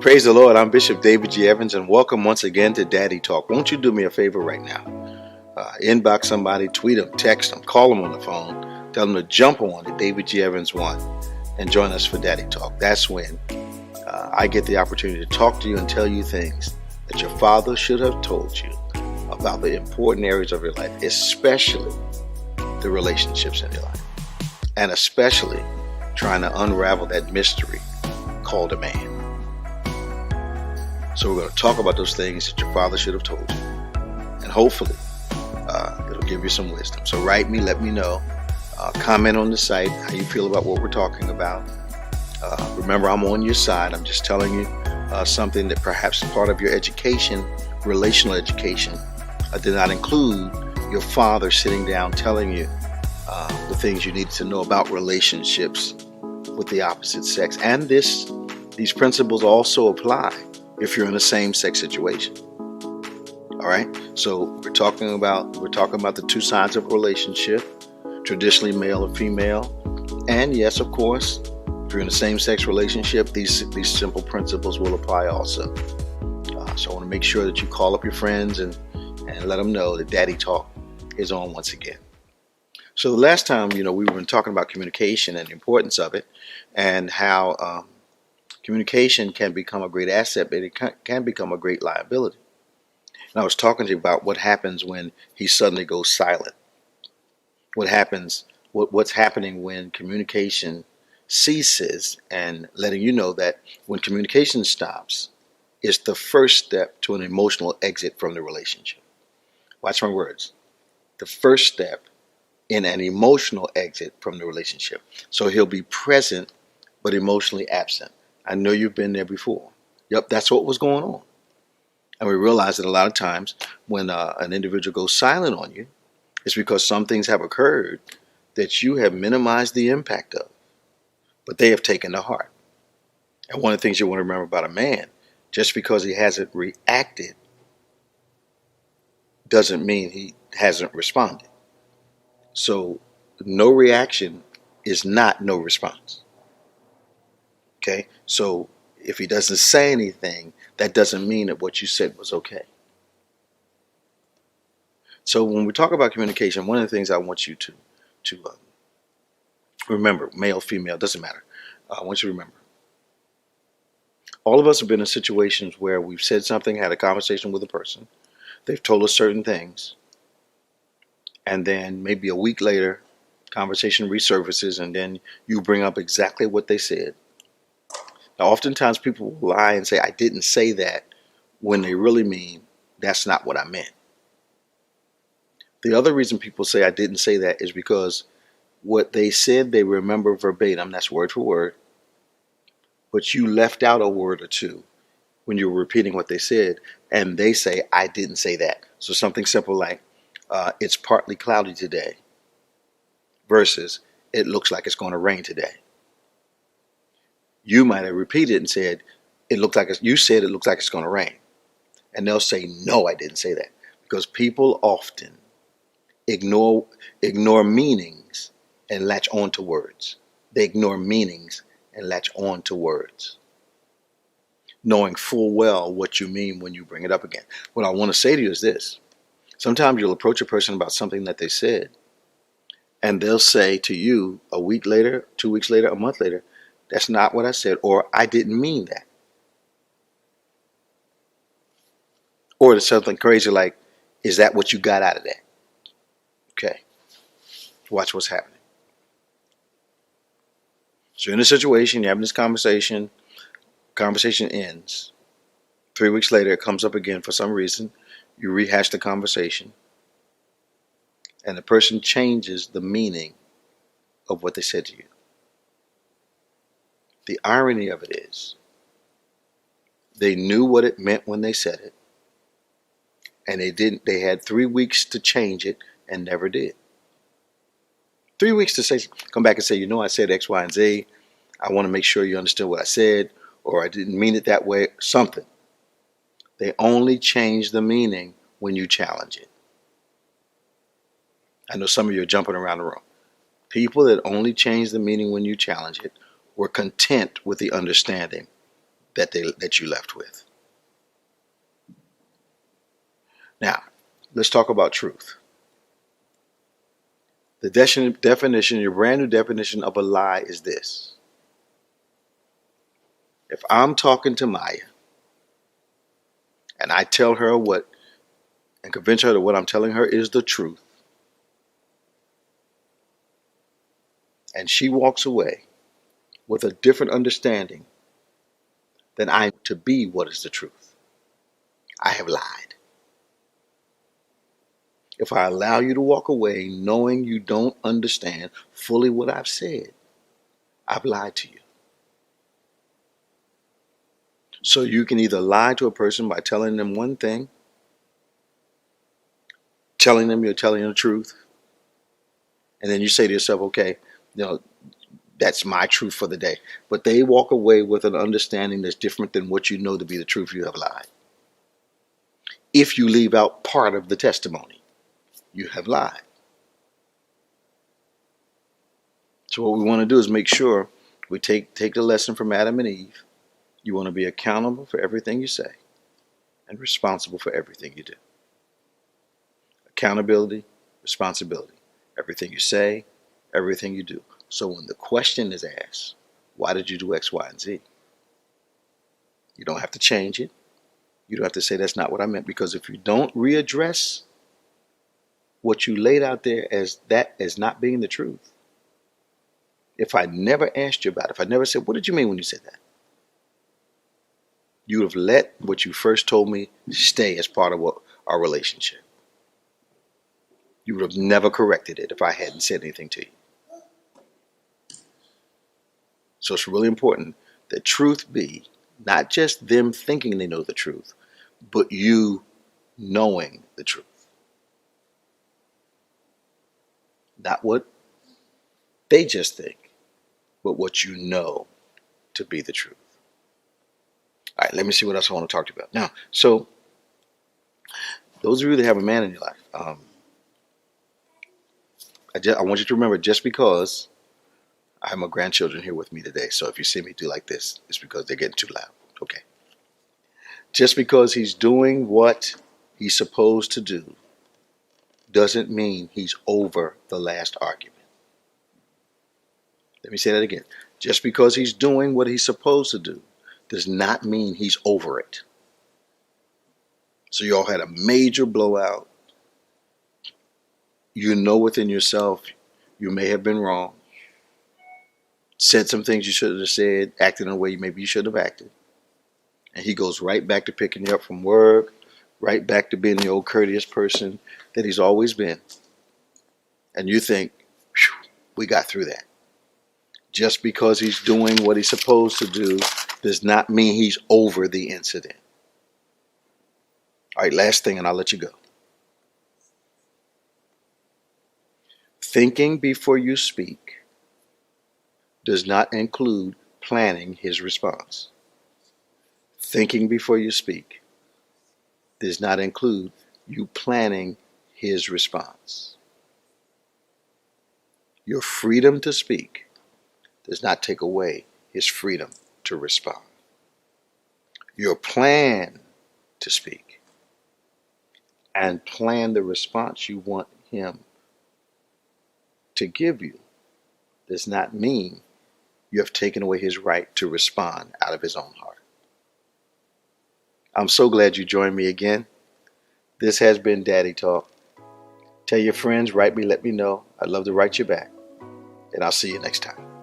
Praise the Lord. I'm Bishop David G. Evans, and welcome once again to Daddy Talk. Won't you do me a favor right now? Inbox somebody, tweet them, text them, call them on the phone, tell them to jump on the David G. Evans 1 and join us for Daddy Talk. That's when I get the opportunity to talk to you and tell you things that your father should have told you about the important areas of your life, especially the relationships in your life, and especially trying to unravel that mystery called a man. So we're going to talk about those things that your father should have told you. And hopefully, it'll give you some wisdom. So write me, let me know. Comment on the site how you feel about what we're talking about. Remember, I'm on your side. I'm just telling you something that perhaps part of your education, relational education, did not include your father sitting down telling you the things you need to know about relationships with the opposite sex. And these principles also apply if you're in a same-sex situation. All right. So we're talking about the two sides of a relationship, traditionally male or female, and yes, of course, if you're in a same-sex relationship, these simple principles will apply also. So I want to make sure that you call up your friends and let them know that Daddy Talk is on once again. So the last time, we were talking about communication and the importance of it, and how communication can become a great asset, but it can become a great liability. And I was talking to you about what happens when he suddenly goes silent. What happens, what's happening when communication ceases, and letting you know that when communication stops, it's the first step to an emotional exit from the relationship. Watch my words. The first step in an emotional exit from the relationship. So he'll be present, but emotionally absent. I know you've been there before. Yep, that's what was going on. And we realize that a lot of times when an individual goes silent on you, it's because some things have occurred that you have minimized the impact of, but they have taken to heart. And one of the things you want to remember about a man, just because he hasn't reacted doesn't mean he hasn't responded. So no reaction is not no response. Okay, so if he doesn't say anything, that doesn't mean that what you said was okay. So when we talk about communication, one of the things I want you to remember, male, female, doesn't matter. I want you to remember, all of us have been in situations where we've said something, had a conversation with a person, they've told us certain things, and then maybe a week later, conversation resurfaces, and then you bring up exactly what they said. Now, oftentimes people will lie and say, I didn't say that, when they really mean, that's not what I meant. The other reason people say I didn't say that is because what they said they remember verbatim, that's word for word, but you left out a word or two when you were repeating what they said, and they say, I didn't say that. So something simple like, it's partly cloudy today, versus it looks like it's going to rain today. You might have repeated and said, you said it looks like it's going to rain. And they'll say, no, I didn't say that. Because people often ignore meanings and latch on to words. They ignore meanings and latch on to words, knowing full well what you mean when you bring it up again. What I want to say to you is this. Sometimes you'll approach a person about something that they said, and they'll say to you a week later, 2 weeks later, a month later, that's not what I said, or I didn't mean that. Or it's something crazy like, is that what you got out of that? Okay. Watch what's happening. So you're in a situation, you're having this conversation ends. 3 weeks later, it comes up again for some reason. You rehash the conversation, and the person changes the meaning of what they said to you. The irony of it is, they knew what it meant when they said it, and they had 3 weeks to change it and never did. 3 weeks to come back and say, I said X, Y, and Z. I want to make sure you understood what I said, or I didn't mean it that way, something. They only change the meaning when you challenge it. I know some of you are jumping around the room. People that only change the meaning when you challenge it were content with the understanding that you left with. Now, let's talk about truth. The definition, your brand new definition of a lie is this. If I'm talking to Maya and I tell her and convince her that what I'm telling her is the truth, and she walks away with a different understanding than I to be what is the truth, I have lied. If I allow you to walk away knowing you don't understand fully what I've said, I've lied to you. So you can either lie to a person by telling them one thing, telling them you're telling the truth, and then you say to yourself, okay, that's my truth for the day. But they walk away with an understanding that's different than what you know to be the truth. You have lied. If you leave out part of the testimony, you have lied. So what we want to do is make sure we take the lesson from Adam and Eve. You want to be accountable for everything you say and responsible for everything you do. Accountability, responsibility. Everything you say, everything you do. So when the question is asked, why did you do X, Y, and Z? You don't have to change it. You don't have to say that's not what I meant, because if you don't readdress what you laid out there as not being the truth, if I never asked you about it, if I never said, what did you mean when you said that? You would have let what you first told me stay as part of our relationship. You would have never corrected it if I hadn't said anything to you. So it's really important that truth be not just them thinking they know the truth, but you knowing the truth. Not what they just think, but what you know to be the truth. All right, let me see what else I want to talk to you about. Now, so those of you that have a man in your life, I want you to remember, just because I have my grandchildren here with me today, so if you see me do like this, it's because they're getting too loud. Okay. Just because he's doing what he's supposed to do doesn't mean he's over the last argument. Let me say that again. Just because he's doing what he's supposed to do does not mean he's over it. So you all had a major blowout. You know within yourself you may have been wrong. Said some things you should have said, acted in a way maybe you should have acted. And he goes right back to picking you up from work, right back to being the old courteous person that he's always been. And you think, we got through that. Just because he's doing what he's supposed to do does not mean he's over the incident. All right, last thing, and I'll let you go. Thinking before you speak does not include planning his response. Thinking before you speak does not include you planning his response. Your freedom to speak does not take away his freedom to respond. Your plan to speak and plan the response you want him to give you does not mean you have taken away his right to respond out of his own heart. I'm so glad you joined me again. This has been Daddy Talk. Tell your friends, write me, let me know. I'd love to write you back. And I'll see you next time.